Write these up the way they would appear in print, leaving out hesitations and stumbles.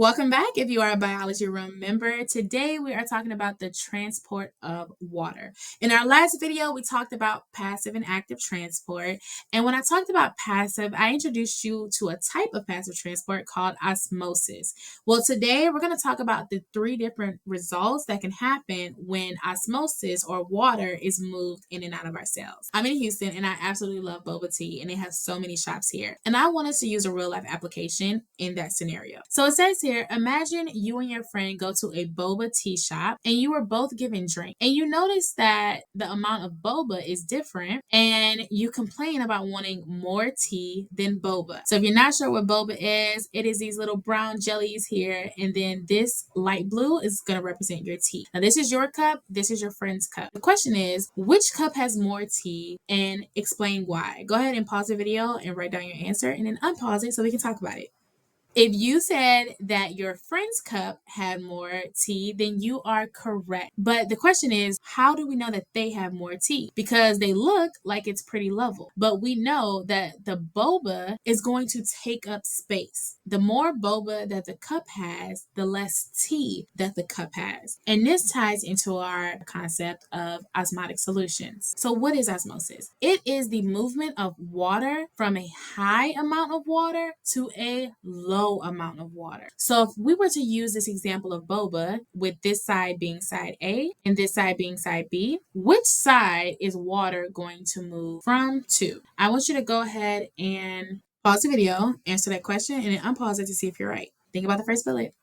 Welcome back. If you are a biology room member, today we are talking about the transport of water. In our last video, we talked about passive and active transport. And when I talked about passive, I introduced you to a type of passive transport called osmosis. Well, today we're going to talk about the three different results that can happen when osmosis or water is moved in and out of our cells. I'm in Houston and I absolutely love boba tea, and they have so many shops here. And I wanted to use a real life application in that scenario. So it says here, imagine you and your friend go to a boba tea shop and you were both given drink, and you notice that the amount of boba is different, and you complain about wanting more tea than boba. So if you're not sure what boba is, it is these little brown jellies here, and then this light blue is going to represent your tea. Now this is your cup, this is your friend's cup. The question is, which cup has more tea, and explain why. Go ahead and pause the video and write down your answer, and then unpause it so we can talk about it. If you said that your friend's cup had more tea, then you are correct. But the question is, how do we know that they have more tea? Because they look like it's pretty level. But we know that the boba is going to take up space. The more boba that the cup has, the less tea that the cup has. And this ties into our concept of osmotic solutions. So what is osmosis? It is the movement of water from a high amount of water to a low amount of water. So if we were to use this example of boba, with this side being side A and this side being side B, which side is water going to move from to? I want you to go ahead and pause the video, answer that question, and then unpause it to see if you're right. Think about the first bullet.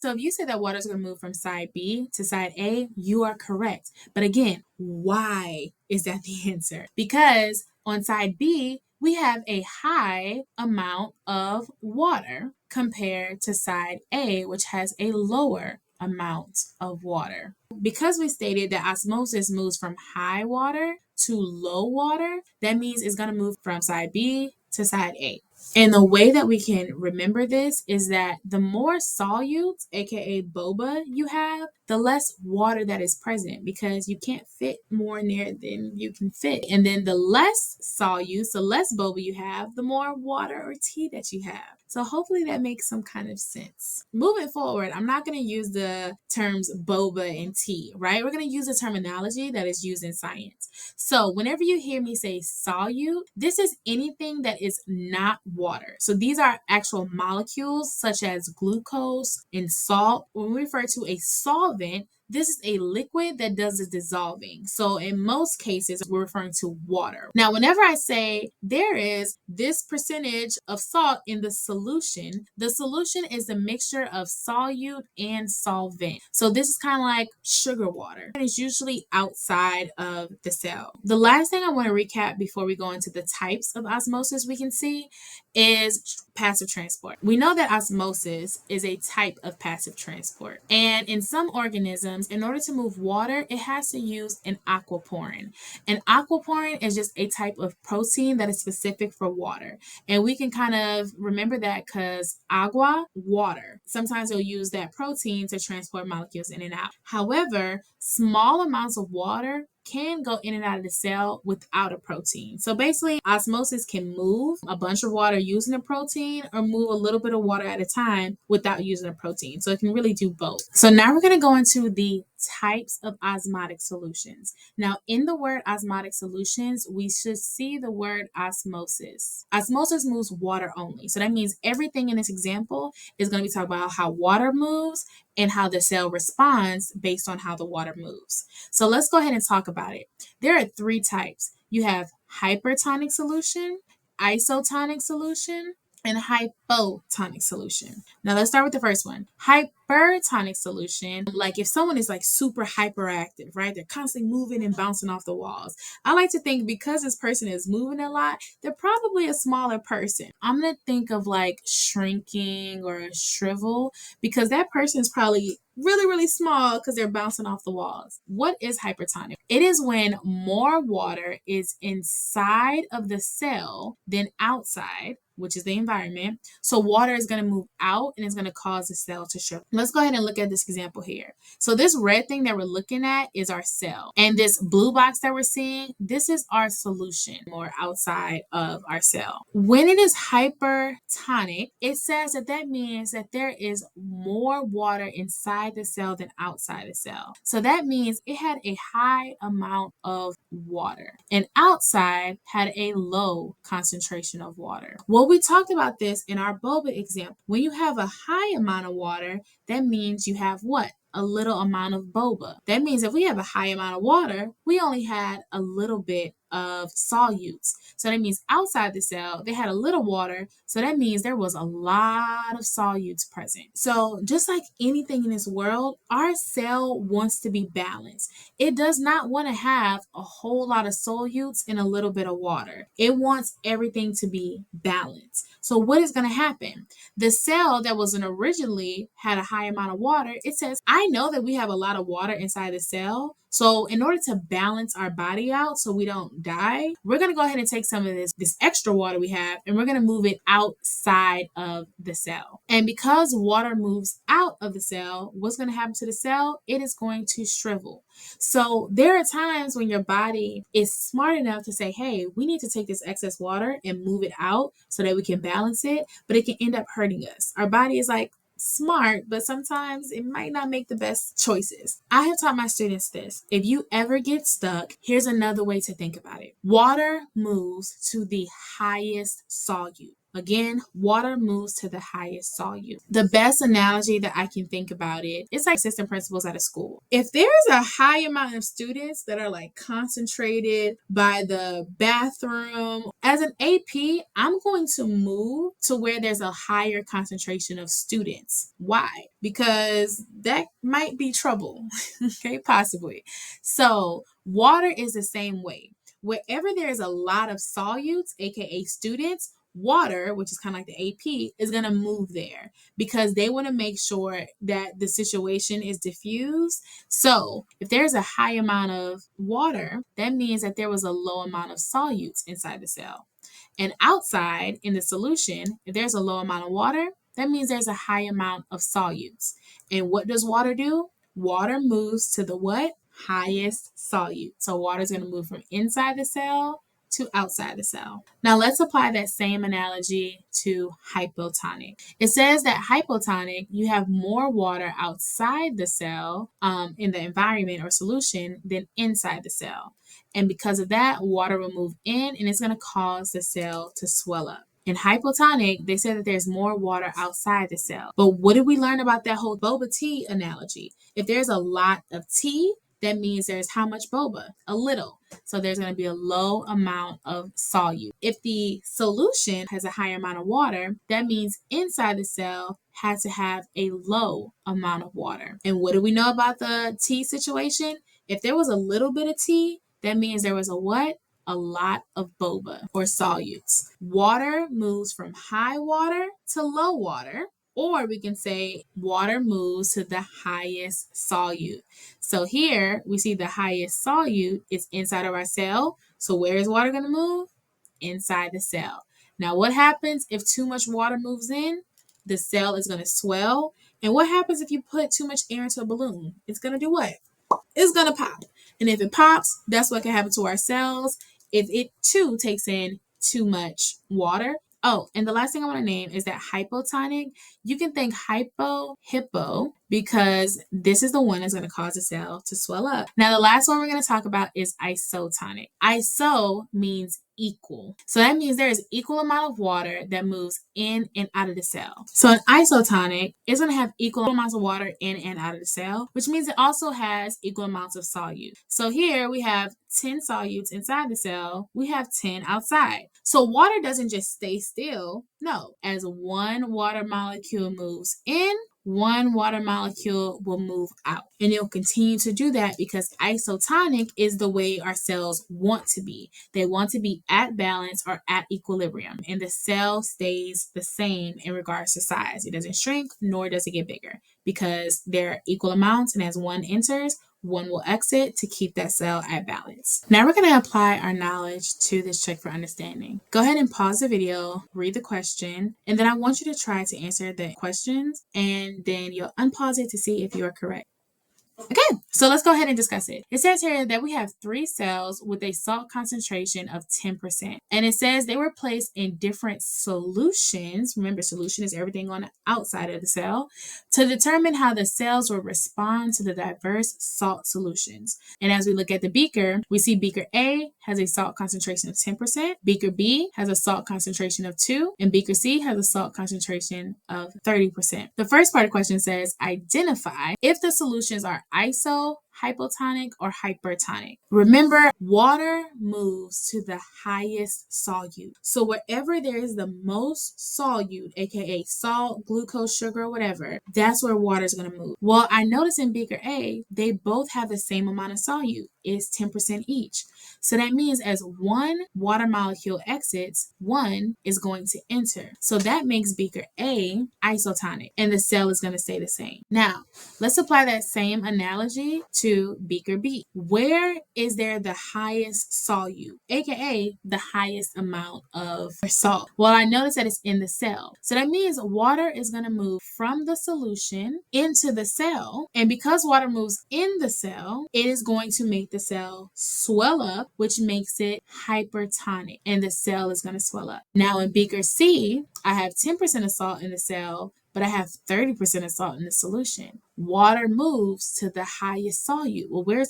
So if you say that water is going to move from side B to side A, you are correct. But again, why is that the answer? Because on side B, we have a high amount of water compared to side A, which has a lower amount of water. Because we stated that osmosis moves from high water to low water, that means it's going to move from side B to side A. And the way that we can remember this is that the more solutes, aka boba, you have, the less water that is present, because you can't fit more in there than you can fit. And then the less solutes, the less boba you have, the more water or tea that you have. So hopefully that makes some kind of sense. Moving forward, I'm not going to use the terms boba and tea, right? We're going to use a terminology that is used in science. So whenever you hear me say solute, this is anything that is not water. So these are actual molecules such as glucose and salt. When we refer to a solvent, this is a liquid that does the dissolving. So in most cases, we're referring to water. Now, whenever I say there is this percentage of salt in the solution is a mixture of solute and solvent. So this is kind of like sugar water, and it's usually outside of the cell. The last thing I want to recap before we go into the types of osmosis we can see is passive transport. We know that osmosis is a type of passive transport. And in some organisms, in order to move water, it has to use an aquaporin. An aquaporin is just a type of protein that is specific for water. And we can kind of remember that because agua, water. Sometimes they'll use that protein to transport molecules in and out. However, small amounts of water can go in and out of the cell without a protein. So basically, osmosis can move a bunch of water using a protein, or move a little bit of water at a time without using a protein. So it can really do both. So now we're going to go into the types of osmotic solutions. Now, in the word osmotic solutions, we should see the word osmosis. Osmosis moves water only. So that means everything in this example is going to be talking about how water moves and how the cell responds based on how the water moves. So let's go ahead and talk about it. There are three types. You have hypertonic solution, isotonic solution, and hypotonic solution. Now let's start with the first one. Hypertonic solution, like if someone is like super hyperactive, right? They're constantly moving and bouncing off the walls. I like to think because this person is moving a lot, they're probably a smaller person. I'm going to think of like shrinking or shrivel, because that person is probably really, really small because they're bouncing off the walls. What is hypertonic? It is when more water is inside of the cell than outside, which is the environment. So water is going to move out and it's going to cause the cell to shrivel. Let's go ahead and look at this example here. So this red thing that we're looking at is our cell. And this blue box that we're seeing, this is our solution or outside of our cell. When it is hypertonic, it says that means that there is more water inside the cell than outside the cell. So that means it had a high amount of water and outside had a low concentration of water. Well, we talked about this in our boba example. When you have a high amount of water, that means you have what? A little amount of boba. That means if we have a high amount of water, we only had a little bit of solutes. So that means outside the cell, they had a little water. So that means there was a lot of solutes present. So just like anything in this world, our cell wants to be balanced. It does not want to have a whole lot of solutes and a little bit of water. It wants everything to be balanced. So what is going to happen? The cell that was originally had a high amount of water, it says, I know that we have a lot of water inside the cell. So in order to balance our body out so we don't die, we're going to go ahead and take some of this extra water we have and we're going to move it outside of the cell. And because water moves out of the cell, what's going to happen to the cell? It is going to shrivel. So there are times when your body is smart enough to say, hey, we need to take this excess water and move it out so that we can balance it, but it can end up hurting us. Our body is like, smart, but sometimes it might not make the best choices. I have taught my students this. If you ever get stuck, here's another way to think about it. Water moves to the highest solute. Again, water moves to the highest solute. The best analogy that I can think about it is like assistant principals at a school. If there's a high amount of students that are like concentrated by the bathroom, as an AP, I'm going to move to where there's a higher concentration of students. Why? Because that might be trouble, okay, possibly. So water is the same way. Wherever there's a lot of solutes, aka students, water, which is kind of like the AP, is going to move there because they want to make sure that the situation is diffused. So if there's a high amount of water, that means that there was a low amount of solutes inside the cell. And outside in the solution, if there's a low amount of water, that means there's a high amount of solutes. And what does water do? Water moves to the what? Highest solute. So water is going to move from inside the cell to outside the cell. Now let's apply that same analogy to hypotonic. It says that hypotonic, you have more water outside the cell in the environment or solution than inside the cell. And because of that, water will move in and it's going to cause the cell to swell up. In hypotonic, they say that there's more water outside the cell. But what did we learn about that whole boba tea analogy? If there's a lot of tea, that means there's how much boba? A little. So there's going to be a low amount of solute. If the solution has a higher amount of water, that means inside the cell has to have a low amount of water. And what do we know about the tea situation? If there was a little bit of tea, that means there was a what? A lot of boba or solutes. Water moves from high water to low water. Or we can say water moves to the highest solute. So here we see the highest solute is inside of our cell. So where is water going to move? Inside the cell. Now what happens if too much water moves in? The cell is going to swell. And what happens if you put too much air into a balloon? It's going to do what? It's going to pop. And if it pops, that's what can happen to our cells if it too takes in too much water. Oh, and the last thing I want to name is that hypotonic. You can think hippo, because this is the one that's going to cause the cell to swell up. Now, the last one we're going to talk about is isotonic. Iso means equal. So that means there is equal amount of water that moves in and out of the cell. So an isotonic is going to have equal amounts of water in and out of the cell, which means it also has equal amounts of solute. So here we have 10 solutes inside the cell. We have 10 outside. So water doesn't just stay still. No, as one water molecule moves in, one water molecule will move out. And it'll continue to do that because isotonic is the way our cells want to be. They want to be at balance or at equilibrium. And the cell stays the same in regards to size. It doesn't shrink, nor does it get bigger because they're equal amounts. And as one enters, one will exit to keep that cell at balance. Now we're going to apply our knowledge to this check for understanding. Go ahead and pause the video, read the question, and then I want you to try to answer the questions, and then you'll unpause it to see if you are correct. Okay, so let's go ahead and discuss it. It says here that we have 3 cells with a salt concentration of 10%. And it says they were placed in different solutions. Remember, solution is everything on the outside of the cell, to determine how the cells will respond to the diverse salt solutions. And as we look at the beaker, we see beaker A has a salt concentration of 10%, beaker B has a salt concentration of 2, and beaker C has a salt concentration of 30%. The first part of the question says, identify if the solutions are hypotonic, or hypertonic. Remember, water moves to the highest solute. So wherever there is the most solute, aka salt, glucose, sugar, whatever, that's where water is going to move. Well, I noticed in beaker A, they both have the same amount of solute. It's 10% each. So that means as one water molecule exits, one is going to enter. So that makes beaker A isotonic, and the cell is going to stay the same. Now, let's apply that same analogy to beaker B. Where is there the highest solute, aka the highest amount of salt? Well, I noticed that it's in the cell. So that means water is going to move from the solution into the cell. And because water moves in the cell, it is going to make the cell swell up, which makes it hypertonic, and the cell is going to swell up. Now in beaker C, I have 10% of salt in the cell, but I have 30% of salt in the solution. Water moves to the highest solute. Well, where's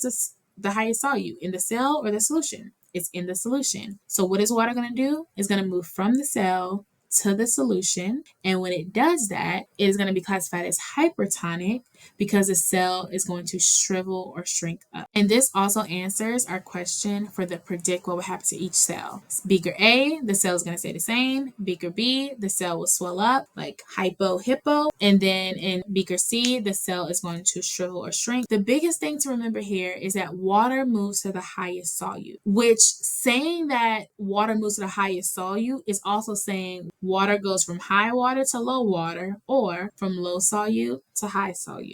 the highest solute? In the cell or the solution? It's in the solution. So what is water going to do? It's going to move from the cell to the solution. And when it does that, it is going to be classified as hypertonic because the cell is going to shrivel or shrink up. And this also answers our question for the predict what will happen to each cell. Beaker A, the cell is going to stay the same. Beaker B, the cell will swell up like hippo. And then in beaker C, the cell is going to shrivel or shrink. The biggest thing to remember here is that water moves to the highest solute, which saying that water moves to the highest solute is also saying water goes from high water to low water, or from low solute to high solute.